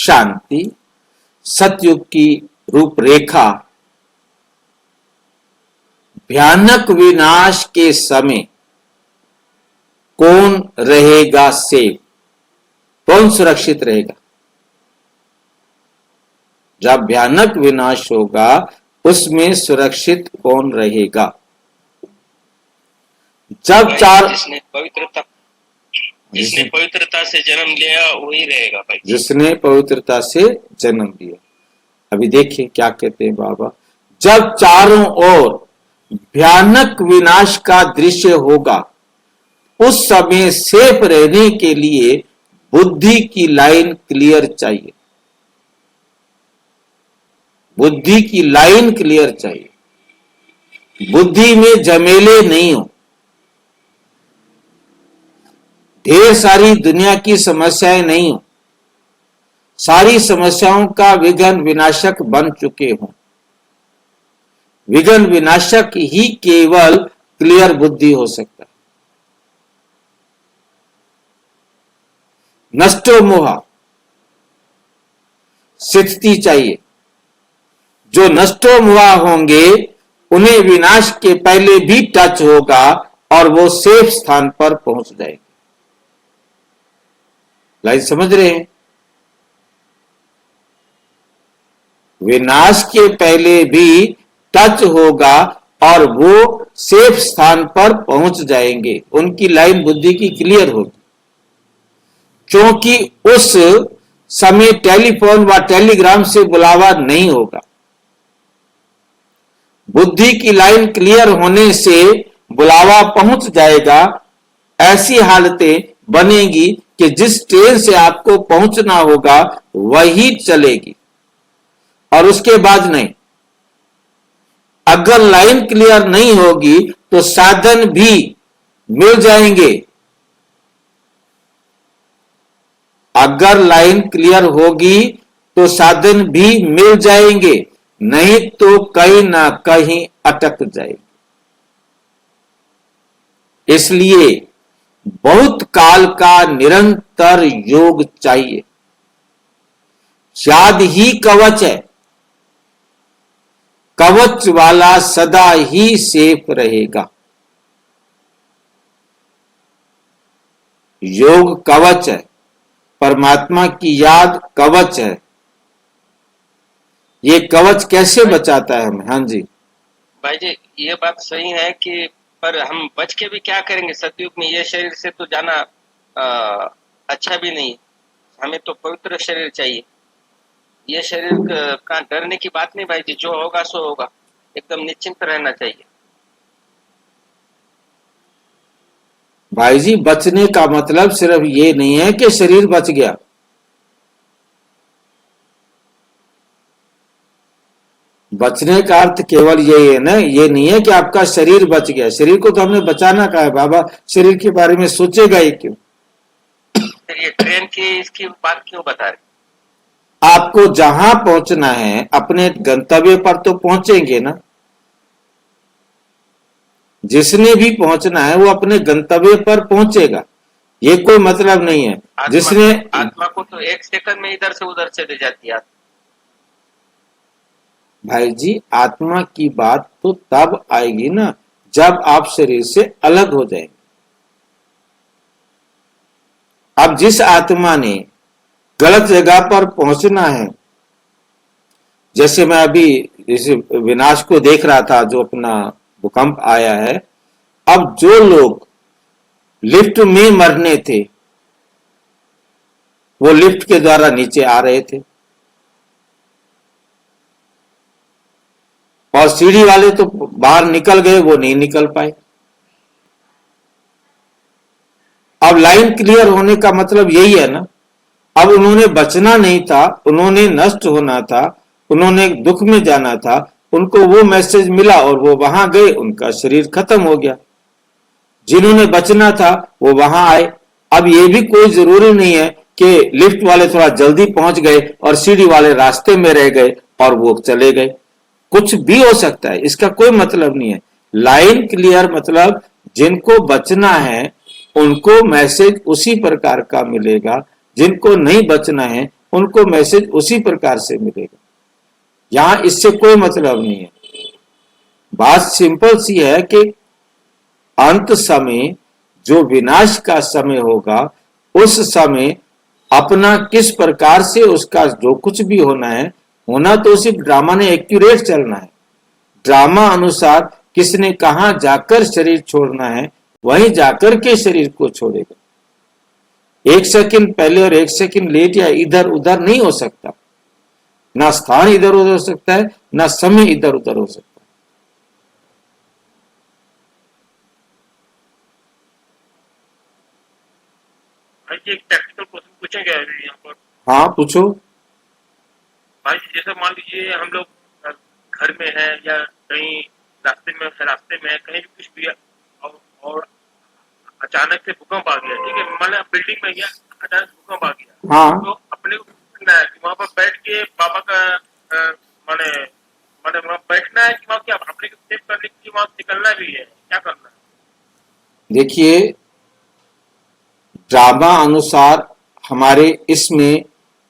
शांति, सतयुग की रूपरेखा, भयानक विनाश के समय कौन रहेगा सेफ, कौन सुरक्षित रहेगा। जब भयानक विनाश होगा उसमें सुरक्षित कौन रहेगा। जब जिसने पवित्रता से जन्म लिया वही रहेगा भाई। जिसने पवित्रता से जन्म लिया। अभी देखिए क्या कहते हैं बाबा, जब चारों ओर भयानक विनाश का दृश्य होगा उस समय सेफ रहने के लिए बुद्धि की लाइन क्लियर चाहिए। बुद्धि की लाइन क्लियर चाहिए। बुद्धि में झमेले नहीं हो। ढेर सारी दुनिया की समस्याएं नहीं हो। सारी समस्याओं का विघ्न विनाशक बन चुके हों। विघ्न विनाशक ही केवल क्लियर बुद्धि हो सकता है। नष्टो मोहा स्थिति चाहिए। जो नष्टो मोहा होंगे उन्हें विनाश के पहले भी टच होगा और वो सेफ स्थान पर पहुंच जाएंगे। लाइन समझ रहे हैं। विनाश के पहले भी टच होगा और वो सेफ स्थान पर पहुंच जाएंगे। उनकी लाइन बुद्धि की क्लियर होगी, क्योंकि उस समय टेलीफोन व टेलीग्राम से बुलावा नहीं होगा। बुद्धि की लाइन क्लियर होने से बुलावा पहुंच जाएगा। ऐसी हालतें बनेगी कि जिस ट्रेन से आपको पहुंचना होगा वही चलेगी और उसके बाद नहीं। अगर लाइन क्लियर नहीं होगी तो साधन भी मिल जाएंगे। अगर लाइन क्लियर होगी तो साधन भी मिल जाएंगे, नहीं तो कहीं ना कहीं अटक जाएगी। इसलिए बहुत काल का निरंतर योग चाहिए। याद ही कवच है। कवच वाला सदा ही सेफ रहेगा। योग कवच है, परमात्मा की याद कवच है। ये कवच कैसे बचाता है हमें। हाँ जी भाई जी, ये बात सही है कि पर हम बच के भी क्या करेंगे। सतयुग में ये शरीर से तो जाना अच्छा भी नहीं। हमें तो पवित्र शरीर चाहिए। ये शरीर का डरने की बात नहीं भाई जी, जो होगा सो होगा। एकदम निश्चिंत रहना चाहिए। भाई जी, बचने का मतलब सिर्फ ये नहीं है कि शरीर बच गया। बचने का अर्थ केवल यही है ना, ये नहीं है कि आपका शरीर बच गया। शरीर को तो हमने बचाना कहा है। बाबा शरीर के बारे में सोचेगा ही क्यों। ये ट्रेन की इसकी बात क्यों बता रहे। आपको जहां पहुंचना है अपने गंतव्य पर तो पहुंचेंगे ना। जिसने भी पहुंचना है वो अपने गंतव्य पर पहुंचेगा। ये कोई मतलब नहीं है जिसने आत्मा को तो एक सेकंड में इधर से उधर चले जाती है। भाई जी, आत्मा की बात तो तब आएगी ना जब आप शरीर से अलग हो जाएंगे। अब जिस आत्मा ने गलत जगह पर पहुंचना है, जैसे मैं अभी जैसे विनाश को देख रहा था, जो अपना भूकंप आया है। अब जो लोग लिफ्ट में मरने थे वो लिफ्ट के द्वारा नीचे आ रहे थे, और सीढ़ी वाले तो बाहर निकल गए, वो नहीं निकल पाए। अब लाइन क्लियर होने का मतलब यही है ना। अब उन्होंने बचना नहीं था, उन्होंने नष्ट होना था, उन्होंने दुख में जाना था। उनको वो मैसेज मिला और वो वहां गए, उनका शरीर खत्म हो गया। जिन्होंने बचना था वो वहां आए। अब ये भी कोई जरूरी नहीं है कि लिफ्ट वाले थोड़ा जल्दी पहुंच गए और सीढ़ी वाले रास्ते में रह गए और वो चले गए। कुछ भी हो सकता है, इसका कोई मतलब नहीं है। लाइन क्लियर मतलब जिनको बचना है उनको मैसेज उसी प्रकार का मिलेगा, जिनको नहीं बचना है उनको मैसेज उसी प्रकार से मिलेगा। यहां इससे कोई मतलब नहीं है। बात सिंपल सी है कि अंत समय जो विनाश का समय होगा, उस समय अपना किस प्रकार से उसका जो कुछ भी होना है, होना तो सिर्फ ड्रामा ने एक्यूरेट चलना है। ड्रामा अनुसार किसने कहां जाकर शरीर छोड़ना है, वहीं जाकर के शरीर को छोड़ेगा। एक सेकंड पहले और एक सेकंड लेट या इधर उधर नहीं हो सकता। ना स्थान इधर उधर हो सकता है, ना समय इधर उधर हो सकता है। भाई जी एक प्रैक्टिकल क्वेश्चन पूछेंगे अभी यहाँ पर। हाँ पूछो। भाई जी जैसे मान लीजिए हम लोग घर में हैं या कहीं रास्ते में है, कहीं भी कुछ भी है, और अचानक से भूकंप आ गया, ठीक है, मतलब बिल्डिंग में गया, अचानक भूकंप आ गया, हाँ तो अपने को करना है कि वहाँ पर बैठ के बाबा का माने माने वहाँ बैठना है कि वहाँ क्या अपने को सेव करने के लिए वहाँ से निकलना भी है, क्या करना है? देखिए, ड्रामा अनुसार हमारे इसमें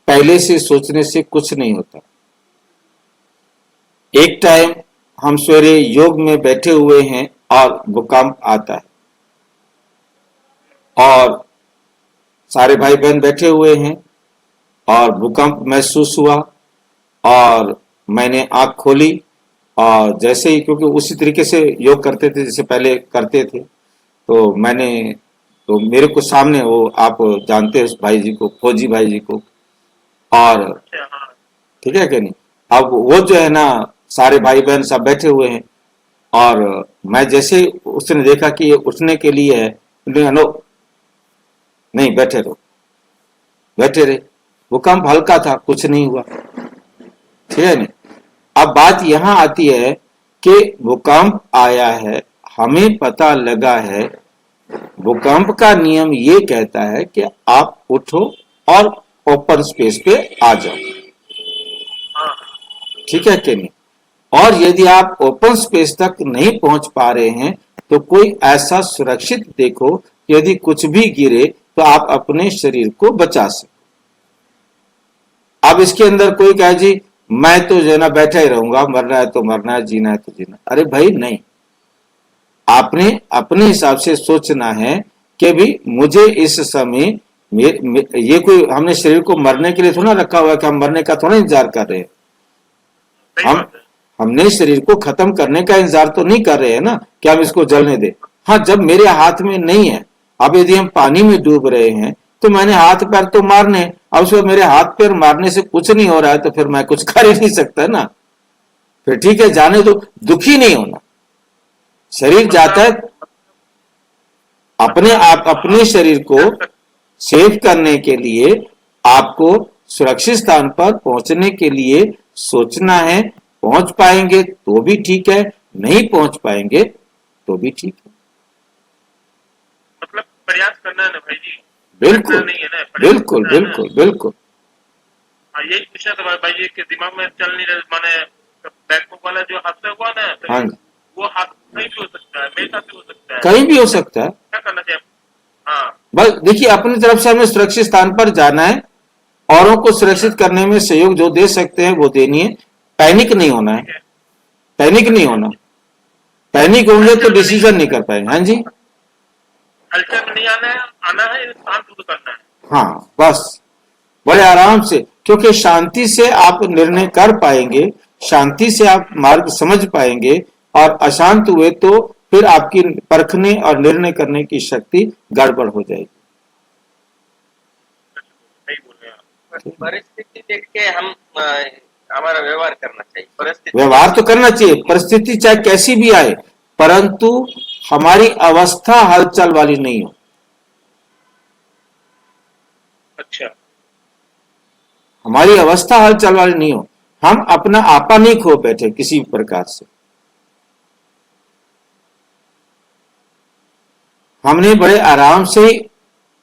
पहले से सोचने से कुछ नहीं होता। एक टाइम हम सवेरे योग में बैठे हुए हैं और भूकंप आता है, और सारे भाई बहन बैठे हुए हैं और भूकंप महसूस हुआ, और मैंने आंख खोली, और जैसे ही, क्योंकि उसी तरीके से योग करते थे जैसे पहले करते थे, तो मेरे को सामने, वो आप जानते हैं उस भाई जी को, फौजी भाई जी को, और अच्छा हाँ। ठीक है कि नहीं। अब वो जो है ना, सारे भाई बहन सब बैठे हुए हैं, और मैं जैसे उसने देखा कि ये उठने के लिए है, नो नहीं, बैठे रहो, बैठे रहे। भूकंप हल्का था, कुछ नहीं हुआ, ठीक है नहीं। अब बात यहां आती है कि भूकंप आया है, हमें पता लगा है, भूकंप का नियम ये कहता है कि आप उठो और ओपन स्पेस पे आ जाओ, हाँ ठीक है कि नहीं। और यदि आप ओपन स्पेस तक नहीं पहुंच पा रहे हैं, तो कोई ऐसा सुरक्षित देखो, यदि कुछ भी गिरे तो आप अपने शरीर को बचा सको। अब इसके अंदर कोई कहे जी मैं तो जो है ना बैठा ही रहूंगा, मरना है तो मरना है, जीना है तो जीना। अरे भाई नहीं, आपने अपने हिसाब से सोचना है कि भी मुझे इस समय ये कोई हमने शरीर को मरने के लिए थोड़ा रखा हुआ है कि हम मरने का थोड़ा इंतजार कर रहे हैं। सही हम बात है। हमने शरीर को खत्म करने का इंतजार तो नहीं कर रहे हैं ना कि हम इसको जलने दें। हाँ, जब मेरे हाथ में नहीं है, अब यदि हम पानी में डूब रहे हैं तो मैंने हाथ पैर तो मारने, अब उसमें मेरे हाथ पैर मारने से कुछ नहीं हो रहा है, तो फिर मैं कुछ कर ही नहीं सकता ना। फिर ठीक है, जाने दो, दुखी नहीं होना। शरीर जाता है, अपने आप अपने शरीर को सेव करने के लिए आपको सुरक्षित स्थान पर पहुंचने के लिए सोचना है। पहुंच पाएंगे तो भी ठीक है, नहीं पहुंच पाएंगे तो भी ठीक है। मतलब प्रयास करना है ना भाई जी, बिल्कुल नहीं है ना, प्रयास बिल्कुल करना है ना। बिल्कुल बिल्कुल। हाँ यही पूछना था भाई जी के दिमाग में चल नहीं रहा, माने बैंकॉक वाला जो हादसा हुआ ना, तो हाँ, वो हादसा कहीं भी हो सकता है, मेरे साथ भी हो सकता है, कहीं भी हो सकता है। क्या करना चाहिए? हाँ बस देखिए, अपनी तरफ से हमें सुरक्षित स्थान पर जाना है, औरों को सुरक्षित करने में सहयोग जो दे सकते हैं वो देनी है। पैनिक नहीं होना है, ठीक है। पैनिक नहीं होना। पैनिक होंगे तो डिसीजन नहीं कर पाएंगे। हाँ जी, हलचल में नहीं आना है, शांत होकर करना है। हाँ बस, बड़े आराम से, क्योंकि शांति से आप निर्णय कर पाएंगे, शांति से आप मार्ग समझ पाएंगे, और अशांत हुए तो फिर आपकी परखने और निर्णय करने की शक्ति गड़बड़ हो जाएगी। सही बोल रहे हैं आप। परिस्थिति देख के हम हमारा व्यवहार करना चाहिए। परिस्थिति व्यवहार तो करना चाहिए, परिस्थिति चाहे कैसी भी आए, परंतु हमारी अवस्था हलचल वाली नहीं हो। अच्छा हमारी अवस्था हलचल वाली नहीं हो, हम अपना आपा नहीं खो बैठे किसी प्रकार से। हमने बड़े आराम से ही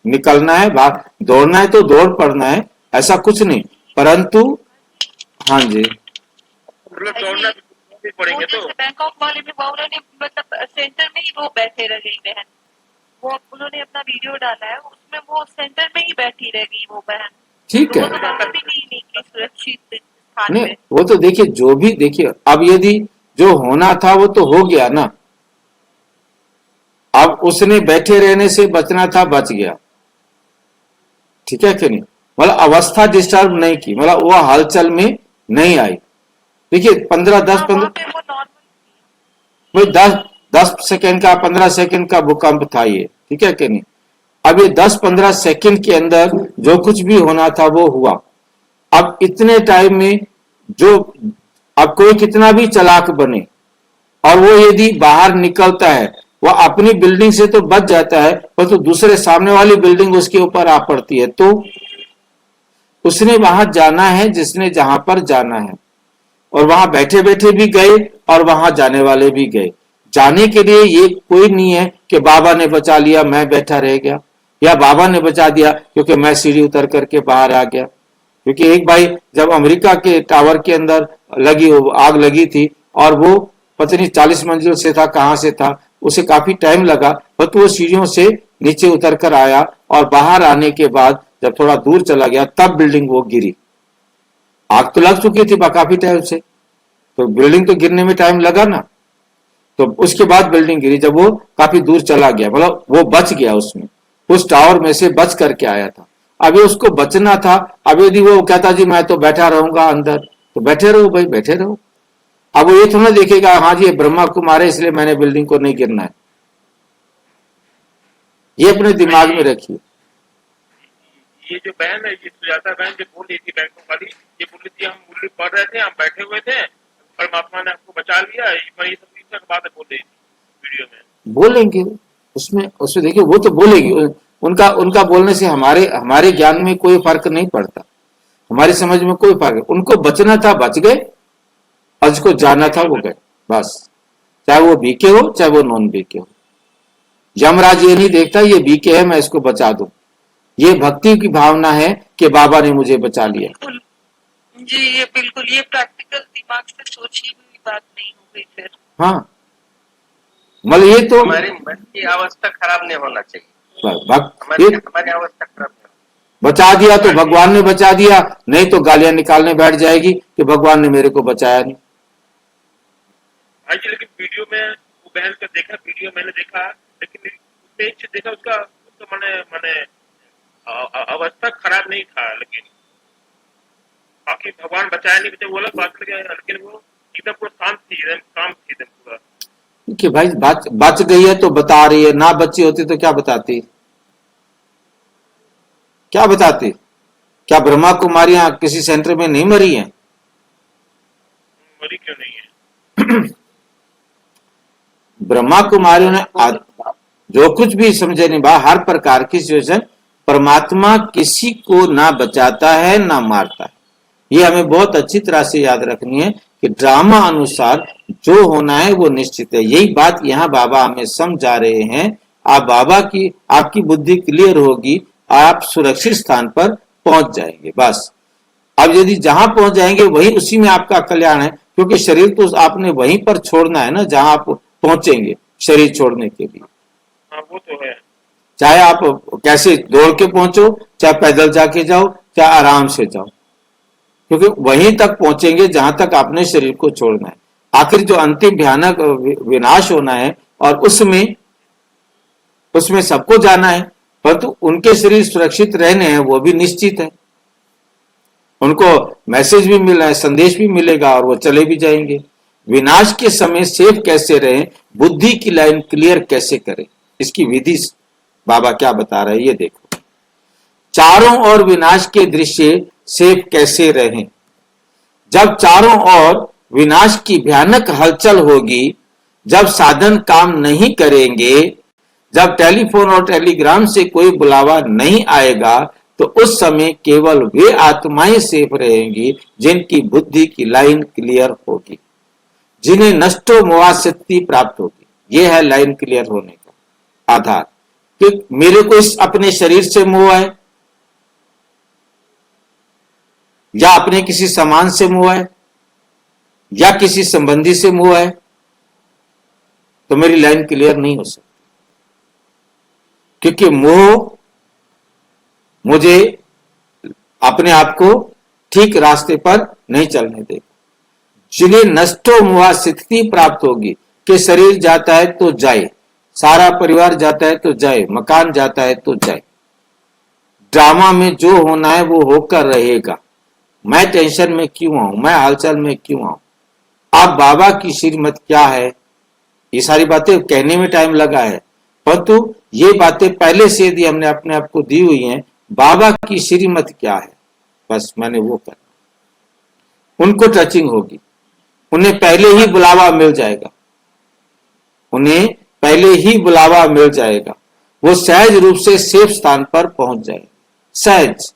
निकलना है, बाहर दौड़ना है तो दौड़ पड़ना है, ऐसा कुछ नहीं। परंतु हाँ जी, मतलब दौड़ना भी पड़ेंगे तो जैसे बैंकॉक वाले में वो उन्होंने मतलब सेंटर में ही वो बैठे रह गई बहन, वो उन्होंने अपना वीडियो डाला है, उसमें वो सेंटर में ही बैठी रह गई वो बहन। ठीक है। वो तो वहां भी नहीं निकली सुरक्षित स्थान नहीं, पे। वो तो देखिए, जो भी देखिए, अब यदि जो होना था वो तो हो गया ना। अब उसने बैठे रहने से बचना था, बच गया। ठीक है कि नहीं? मतलब अवस्था डिस्टर्ब नहीं की, मतलब वो हलचल में नहीं आई। देखिए 15 10 हाँ, 15 वहां पे वो नॉर्मल। भाई 10 सेकंड का 15 सेकंड का भूकंप था ये। ठीक है कि नहीं? अब ये 10-15 सेकंड के अंदर जो कुछ भी होना था वो हुआ। अब इतने टाइम में जो, अब कोई कितना भी चालाक बने और वो यदि बाहर निकलता है, वो अपनी बिल्डिंग से तो बच जाता है, पर तो दूसरे सामने वाली बिल्डिंग उसके ऊपर आ पड़ती है, तो उसने वहां जाना है जिसने जहां पर जाना है। और वहां बैठे बैठे भी गए और वहां जाने वाले भी गए। जाने के लिए ये कोई नहीं है कि बाबा ने बचा लिया मैं बैठा रह गया, या बाबा ने बचा दिया क्योंकि मैं सीढ़ी उतर करके बाहर आ गया। क्योंकि एक भाई जब अमेरिका के टावर के अंदर लगी आग लगी थी, और वो पता नहीं 40 मंजिल से था, कहां से था, उसे काफी टाइम लगा, बट वो सीढ़ियों से नीचे उतर कर आया, और बाहर आने के बाद जब थोड़ा दूर चला गया तब बिल्डिंग वो गिरी। आग तो लग चुकी थी काफी टाइम से, तो बिल्डिंग तो गिरने में टाइम लगा ना। तो उसके बाद बिल्डिंग गिरी जब वो काफी दूर चला गया, मतलब वो बच गया, उसमें उस टावर में से बच करके आया था। अभी उसको बचना था। अब यदि वो कहता जी मैं तो बैठा रहूंगा अंदर, तो बैठे रहो भाई, बैठे रहो। अब वो ये थोड़ा देखेगा हाँ जी ब्रह्मा कुमार है इसलिए मैंने बिल्डिंग को नहीं गिरना है। ये अपने दिमाग में रखिए। ये जो बहन है, ये सुजाता बहन जो बोल रही थी बैंकों वाली, ये बोल रही थी हम मुरली पढ़ रहे थे, हम बैठे हुए थे, परमात्मा ने हमको बचा लिया। ये सब ईश्वर की बात बोल रही थी वीडियो में। बोलेंगे उसमें, उसमें देखिए वो तो बोलेगी। उनका उनका बोलने से हमारे हमारे ज्ञान में कोई फर्क नहीं पड़ता, हमारी समझ में कोई फर्क। उनको बचना था बच गए, और जिसको जाना था वो गए, बस। चाहे वो बीके हो चाहे वो नॉन बीके हो। यमराज ये नहीं देखता ये बीके है मैं इसको बचा दूं। ये भक्ति की भावना है कि बाबा ने मुझे बचा लिया। बिल्कुल जी, ये बिल्कुल ये प्रैक्टिकल दिमाग से सोची हुई बात नहीं हो गई फिर। हाँ, मतलब ये तो हमारे मन की अवस्था खराब नहीं होना चाहिए। ये हमारी अवस्था खराब नहीं बचा दिया तो भगवान ने बचा दिया, नहीं तो गालियां निकालने बैठ जाएगी कि भगवान ने मेरे को बचाया नहीं। हाँ जी, लेकिन वीडियो में वो बहन का देखा, वीडियो मैंने देखा, लेकिन उसमें एक चीज देखा, उसका उसका मैंने मैंने अवस्था खराब नहीं था, लेकिन बाकी भगवान बचाया नहीं बचाया वो अलग बात लगे, लेकिन वो एकदम पूरा शांत थी, एकदम काम थी एकदम पूरा। कि भाई बच गई है तो बता रही है, ना बची होती तो क्या बताती, क्या बताती? क्या ब्रह्मा कुमारियां किसी सेंटर में नहीं मरी हैं? मरी क्यों नहीं है? ब्रह्मा कुमारियों ने जो कुछ भी समझे नहीं बा, हर प्रकार की सिचुएशन परमात्मा किसी को ना बचाता है ना मारता है। ये हमें बहुत अच्छी तरह से याद रखनी है कि ड्रामा अनुसार जो होना है वो निश्चित है। यही बात यहाँ बाबा हमें समझा रहे हैं। आप बाबा की, आपकी बुद्धि क्लियर होगी, आप सुरक्षित स्थान पर पहुंच जाएंगे, बस। अब यदि जहां पहुंच जाएंगे वही, उसी में आपका कल्याण है, क्योंकि शरीर तो आपने वहीं पर छोड़ना है ना जहां आप पहुंचेंगे शरीर छोड़ने के लिए। हाँ वो तो है। चाहे आप कैसे दौड़ के पहुंचो, चाहे पैदल जाके जाओ, चाहे आराम से जाओ, क्योंकि वहीं तक पहुंचेंगे जहां तक आपने शरीर को छोड़ना है। आखिर जो अंतिम भयानक विनाश होना है, और उसमें उसमें सबको जाना है, परंतु उनके शरीर सुरक्षित रहने हैं वो भी निश्चित है। उनको मैसेज भी मिला है, संदेश भी मिलेगा, और वो चले भी जाएंगे। विनाश के समय सेफ कैसे रहें, बुद्धि की लाइन क्लियर कैसे करें, इसकी विधि बाबा क्या बता रहे हैं ये देखो। चारों ओर विनाश के दृश्य सेफ कैसे रहें। जब चारों ओर विनाश की भयानक हलचल होगी, जब साधन काम नहीं करेंगे, जब टेलीफोन और टेलीग्राम से कोई बुलावा नहीं आएगा, तो उस समय केवल वे आत्माएं सेफ रहेंगी जिनकी बुद्धि की लाइन क्लियर होगी, जिन्हें नष्टो मोहा शक्ति प्राप्त होगी। यह है लाइन क्लियर होने का आधार, कि मेरे को इस अपने शरीर से मोह है, या अपने किसी सामान से मोह है, या किसी संबंधी से मोह है, तो मेरी लाइन क्लियर नहीं हो सकती। क्योंकि मोह मुझे अपने आप को ठीक रास्ते पर नहीं चलने देगा। जिन्हें नष्टो मोहा स्थिति प्राप्त होगी कि शरीर जाता है तो जाए, सारा परिवार जाता है तो जाए, मकान जाता है तो जाए, ड्रामा में जो होना है वो होकर रहेगा। मैं टेंशन में क्यों आऊं, मैं हलचल में क्यों आऊं। अब बाबा की श्रीमत क्या है, ये सारी बातें कहने में टाइम लगा है, परंतु ये बातें पहले से यदि हमने अपने आप को दी हुई हैं, बाबा की श्रीमत क्या है, बस मैंने वो कर, उनको टचिंग होगी, उन्हें पहले ही बुलावा मिल जाएगा, उन्हें पहले ही बुलावा मिल जाएगा, वो सहज रूप से सेफ स्थान पर पहुंच जाए, सहज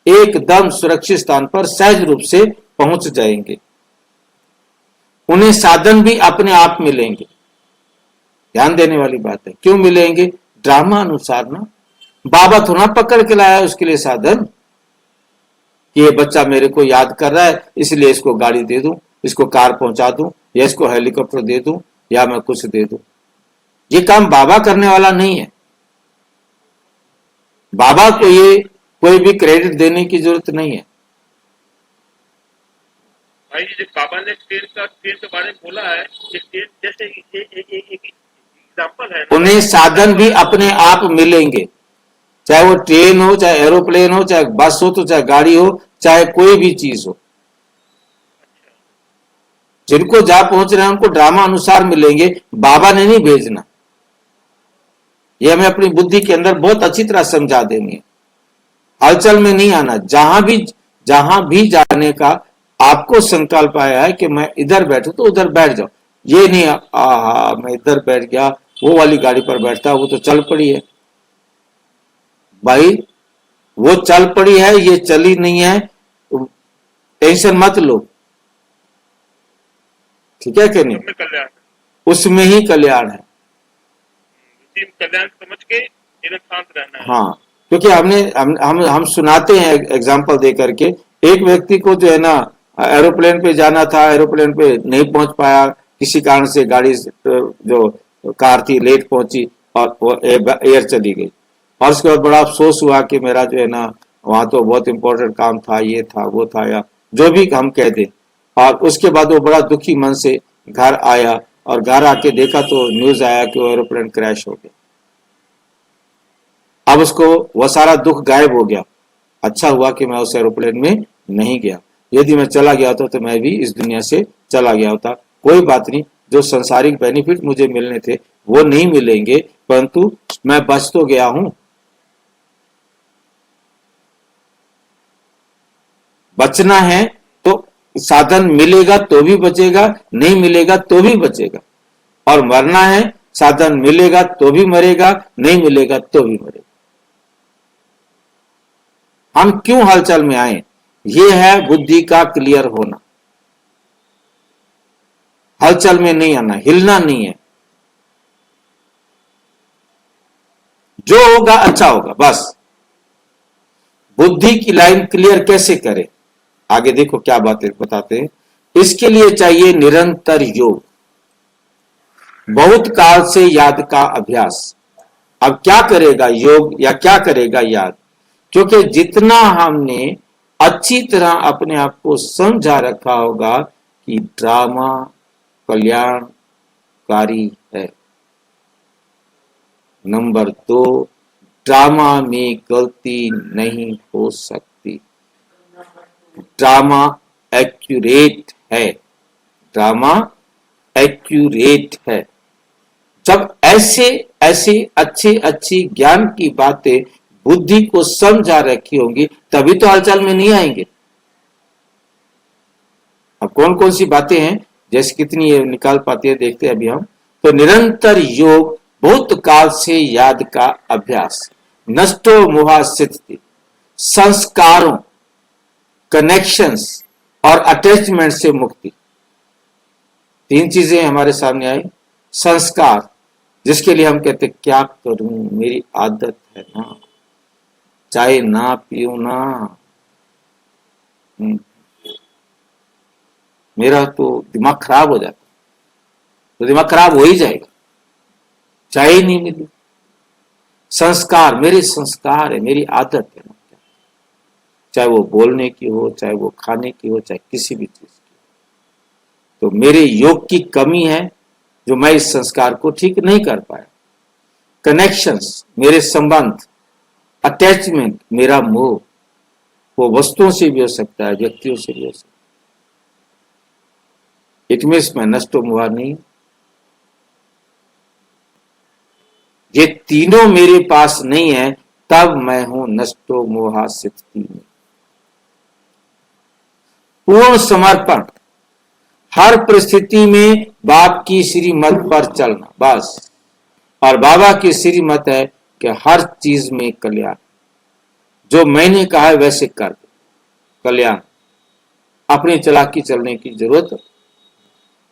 एकदम सुरक्षित स्थान पर सहज रूप से पहुंच जाएंगे। उन्हें साधन भी अपने आप मिलेंगे। ध्यान देने वाली बात है, क्यों मिलेंगे, ड्रामा अनुसार ना, बाबा थोड़ा पकड़ के लाया उसके लिए साधन, ये बच्चा मेरे को याद कर रहा है इसलिए इसको गाड़ी दे दूं, इसको कार पहुंचा दूं, या इसको हेलीकॉप्टर दे दूं, या मैं कुछ दे दूं। ये काम बाबा करने वाला नहीं है। बाबा को ये कोई भी क्रेडिट देने की जरूरत नहीं है। भाई जी बाबा ने ट्रेन के बारे में बोला है, ये ट्रेन जैसे एक एग्जाम्पल है ना। उन्हें साधन भी अपने आप मिलेंगे, चाहे वो ट्रेन हो, चाहे एरोप्लेन हो, चाहे बस हो, तो चाहे गाड़ी हो, चाहे कोई भी चीज हो। जिनको जहां पहुंच रहे हैं उनको ड्रामा अनुसार मिलेंगे, बाबा ने नहीं भेजना। ये हमें अपनी बुद्धि के अंदर बहुत अच्छी तरह समझा देंगे। हलचल में नहीं आना, जहां भी जाने का आपको संकल्प आया है कि मैं इधर बैठू तो उधर बैठ जाओ, ये नहीं मैं इधर बैठ गया, वो वाली गाड़ी पर बैठता, वो तो चल पड़ी है। भाई वो चल पड़ी है, ये चली नहीं है, टेंशन मत लो, ठीक है कि नहीं, उसमें ही कल्याण है। कल्याण समझ के निरंतर शांत रहना है। हाँ, क्योंकि हम सुनाते हैं एग्जाम्पल दे करके, एक व्यक्ति को जो है ना एरोप्लेन पे जाना था, एरोप्लेन पे नहीं पहुंच पाया, किसी कारण से गाड़ी जो कार थी लेट पहुंची और वो एयर चली गई, और उसके बाद बड़ा अफसोस हुआ कि मेरा जो है ना वहां तो बहुत इंपॉर्टेंट काम था, ये था वो था, या जो भी हम कह दें। और उसके बाद वो बड़ा दुखी मन से घर आया, और घर आके देखा तो न्यूज आया कि वो एरोप्लेन क्रैश हो गया। अब उसको वह सारा दुख गायब हो गया, अच्छा हुआ कि मैं उस एरोप्लेन में नहीं गया, यदि मैं चला गया होता तो मैं भी इस दुनिया से चला गया होता। कोई बात नहीं, जो संसारिक बेनिफिट मुझे मिलने थे वो नहीं मिलेंगे, परंतु मैं बच तो गया हूं। बचना है तो साधन मिलेगा तो भी बचेगा, नहीं मिलेगा तो भी बचेगा, और मरना है साधन मिलेगा तो भी मरेगा, नहीं मिलेगा तो भी मरेगा। हम क्यों हलचल में आए, ये है बुद्धि का क्लियर होना। हलचल में नहीं आना, हिलना नहीं है, जो होगा अच्छा होगा बस। बुद्धि की लाइन क्लियर कैसे करें, आगे देखो क्या बातें बताते हैं। इसके लिए चाहिए निरंतर योग, बहुत काल से याद का अभ्यास। अब क्या करेगा योग या क्या करेगा याद, क्योंकि जितना हमने अच्छी तरह अपने आप को समझा रखा होगा कि ड्रामा कल्याणकारी है। नंबर 2, ड्रामा में गलती नहीं हो सकती, ड्रामा एक्यूरेट है, ड्रामा एक्यूरेट है। जब ऐसे ऐसी अच्छी ज्ञान की बातें बुद्धि को समझा रखी होंगी तभी तो हलचल में नहीं आएंगे। अब कौन कौन सी बातें हैं, जैसे कितनी ये निकाल पाती है देखते हैं अभी हम। तो निरंतर योग, बहुत काल से याद का अभ्यास, नष्टो मोहा स्थिति, संस्कारों कनेक्शंस और अटैचमेंट से मुक्ति। 3 चीजें हमारे सामने आई। संस्कार, जिसके लिए हम कहते क्या करूं, मेरी आदत है ना, चाय ना पीऊं ना, मेरा तो दिमाग खराब हो जाता, तो दिमाग खराब हो ही जाएगा, चाय ही नहीं मिली। संस्कार, मेरे संस्कार है, मेरी आदत है ना, चाहे वो बोलने की हो, चाहे वो खाने की हो, चाहे किसी भी चीज की। तो मेरे योग की कमी है जो मैं इस संस्कार को ठीक नहीं कर पाया। कनेक्शंस, मेरे संबंध, अटैचमेंट, मेरा मोह, वो वस्तुओं से भी हो सकता है, व्यक्तियों से भी हो सकता है। इट मीन्स मैं नष्टो मोहा नहीं हूं। ये तीनों मेरे पास नहीं है, तब मैं हूं नष्टो मोहा स्थिति में। पूर्ण समर्पण, हर परिस्थिति में बाप की श्रीमत पर चलना, बस। और बाबा की श्रीमत है कि हर चीज में कल्याण, जो मैंने कहा है वैसे कर दो, कल्याण। अपनी चालाकी चलने की जरूरत,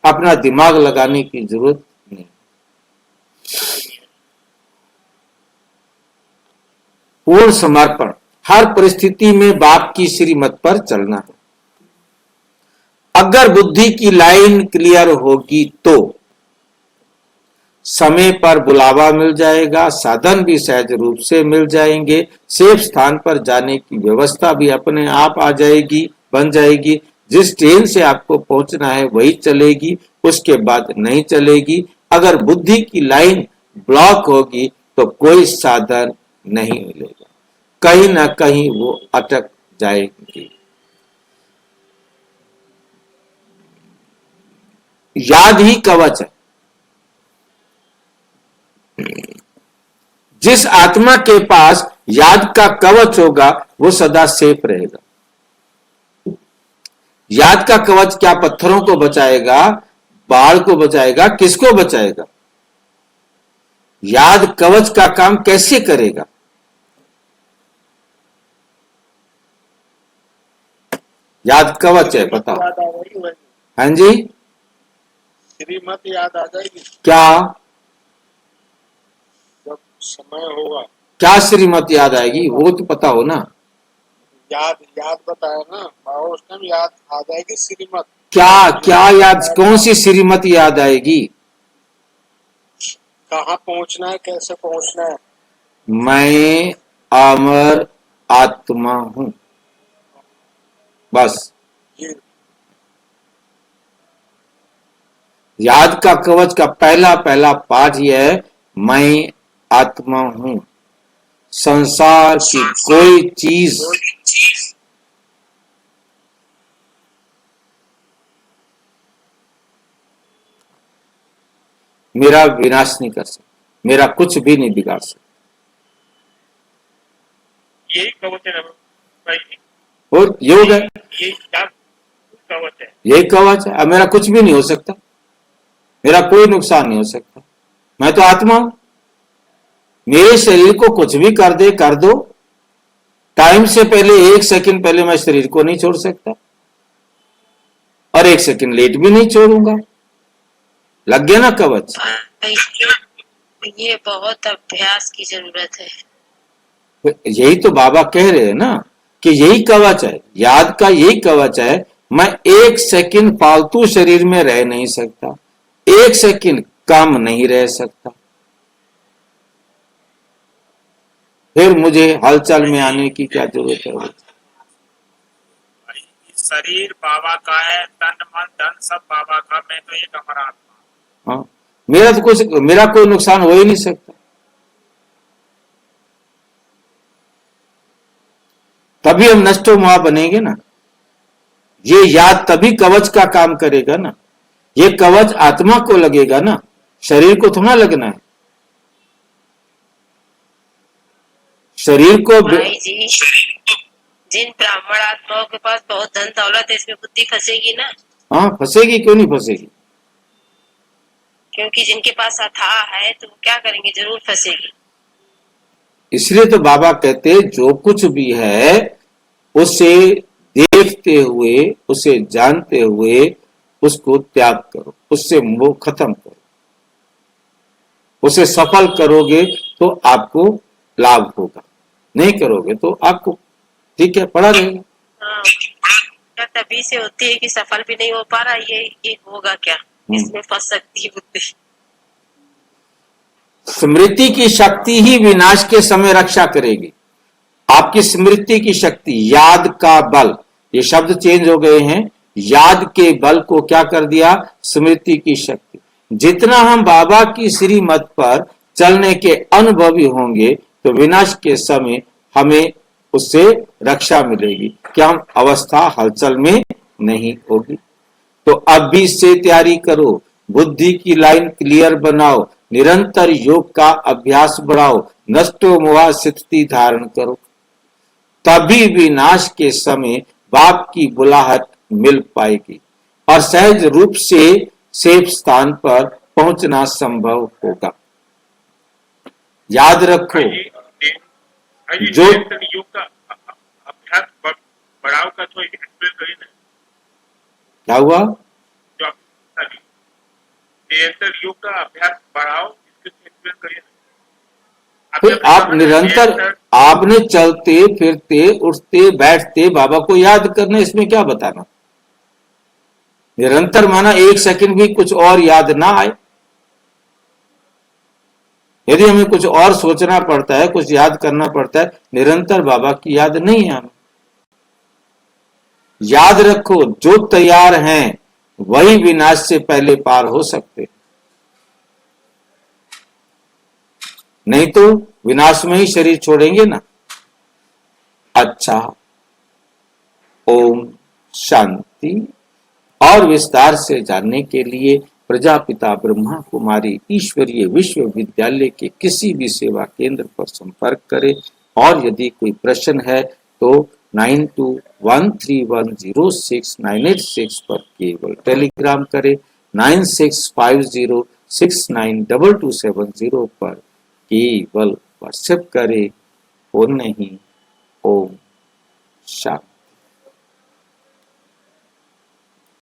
अपना दिमाग लगाने की जरूरत नहीं। पूर्ण समर्पण, हर परिस्थिति में बाप की श्रीमत पर चलना है। अगर बुद्धि की लाइन क्लियर होगी तो समय पर बुलावा मिल जाएगा, साधन भी सहज रूप से मिल जाएंगे, सेफ स्थान पर जाने की व्यवस्था भी अपने आप आ जाएगी, बन जाएगी। जिस ट्रेन से आपको पहुंचना है वही चलेगी, उसके बाद नहीं चलेगी। अगर बुद्धि की लाइन ब्लॉक होगी तो कोई साधन नहीं मिलेगा, कहीं ना कहीं वो अटक जाएगी। याद ही कवच है। जिस आत्मा के पास याद का कवच होगा वो सदा सेफ रहेगा। याद का कवच क्या पत्थरों को बचाएगा, बाढ़ को बचाएगा, किसको बचाएगा? याद कवच का काम कैसे करेगा? याद कवच है, बताओ। हाँ जी, श्रीमत याद आ जाएगी क्या जब समय होगा। क्या श्रीमत याद आएगी वो तो पता हो ना। याद याद बताया ना बाबा, उस टाइम याद आ जाएगी श्रीमत। क्या क्या याद, कौन सी श्रीमत याद आएगी? कहाँ पहुँचना है, कैसे पहुँचना है। मैं अमर आत्मा हूं, बस। जी याद का कवच का पहला पहला पाठ यह है, मैं आत्मा हूं। संसार की कोई चीज मेरा विनाश नहीं कर सकता, मेरा कुछ भी नहीं बिगाड़ सकता। यही कवच है ना भाई जी, और योग है, यही क्या कवच है। यही कवच है। अब मेरा कुछ भी नहीं हो सकता, मेरा कोई नुकसान नहीं हो सकता। मैं तो आत्मा हूं, मेरे शरीर को कुछ भी कर दे कर दो, टाइम से पहले, 1 सेकंड पहले मैं शरीर को नहीं छोड़ सकता, और 1 सेकंड लेट भी नहीं छोड़ूंगा। लग गया ना कवच? ये बहुत अभ्यास की जरूरत है। यही तो बाबा कह रहे हैं ना कि यही कवच है, याद का यही कवच है। मैं 1 सेकंड फालतू शरीर में रह नहीं सकता, 1 सेकंड कम नहीं रह सकता। फिर मुझे हलचल में आने की क्या जरूरत है? शरीर बाबा का है, तन मन धन सब बाबा का, मैं तो एक अमर आत्मा। हाँ, मेरा कोई नुकसान हो ही नहीं सकता। तभी हम नष्टो मोहा बनेंगे ना। ये याद तभी कवच का काम करेगा ना। ये कवच आत्मा को लगेगा ना, शरीर को थोड़ा लगना है। शरीर को भाई जी, जिन ब्राह्मण आत्माओं के पास बहुत धन दौलत है, इसमें बुद्धि फंसेगी ना। हाँ, फंसेगी, क्यों नहीं फंसेगी? क्योंकि जिनके पास अथाह है तो वो क्या करेंगे, जरूर फंसेगी। इसलिए तो बाबा कहते जो कुछ भी है उसे देखते हुए, उसे जानते हुए उसको त्याग करो, उससे मोह खत्म करो। उसे सफल करोगे तो आपको लाभ होगा, नहीं करोगे तो आपको ठीक है पड़ा रहेगा। हाँ, क्या तभी से होती है कि सफल भी नहीं हो पा रहा, ये होगा क्या, इसमें फंस सकती है बुद्धि। स्मृति की शक्ति ही विनाश के समय रक्षा करेगी। आपकी स्मृति की शक्ति, याद का बल, ये शब्द चेंज हो गए हैं। याद के बल को क्या कर दिया? स्मृति की शक्ति। जितना हम बाबा की श्रीमत पर चलने के अनुभवी होंगे तो विनाश के समय हमें उससे रक्षा मिलेगी। क्या हम अवस्था हलचल में नहीं होगी? तो अभी से तैयारी करो, बुद्धि की लाइन क्लियर बनाओ, निरंतर योग का अभ्यास बढ़ाओ, नष्टो मोह स्थिति धारण करो, तभी विनाश के समय बाप की बुलाहट मिल पाएगी और सहज रूप से सेफ स्थान पर पहुंचना संभव होगा। याद रखो, जो योग का अभ्यास बढ़ाव का तो एक्सप्लेन करिए ना, क्या हुआ? जो आप निरंतर योग का अभ्यास बढ़ाओ, इसके एक्सप्लेन करिए ना। फिर आप निरंतर, आपने चलते फिरते उठते बैठते बाबा को याद करना, इसमें क्या बताना? निरंतर माना एक सेकंड भी कुछ और याद ना आए। यदि हमें कुछ और सोचना पड़ता है, कुछ याद करना पड़ता है, निरंतर बाबा की याद नहीं है हमें। याद रखो, जो तैयार हैं वही विनाश से पहले पार हो सकते, नहीं तो विनाश में ही शरीर छोड़ेंगे ना। अच्छा, ओम शांति। और विस्तार से जानने के लिए प्रजापिता ब्रह्मा कुमारी ईश्वरीय विश्वविद्यालय के किसी भी सेवा केंद्र पर संपर्क करें। और यदि कोई प्रश्न है तो 9213106986 पर केवल टेलीग्राम करें, 9650692270 पर केवल व्हाट्सएप करें, और नहीं। ओम शांति।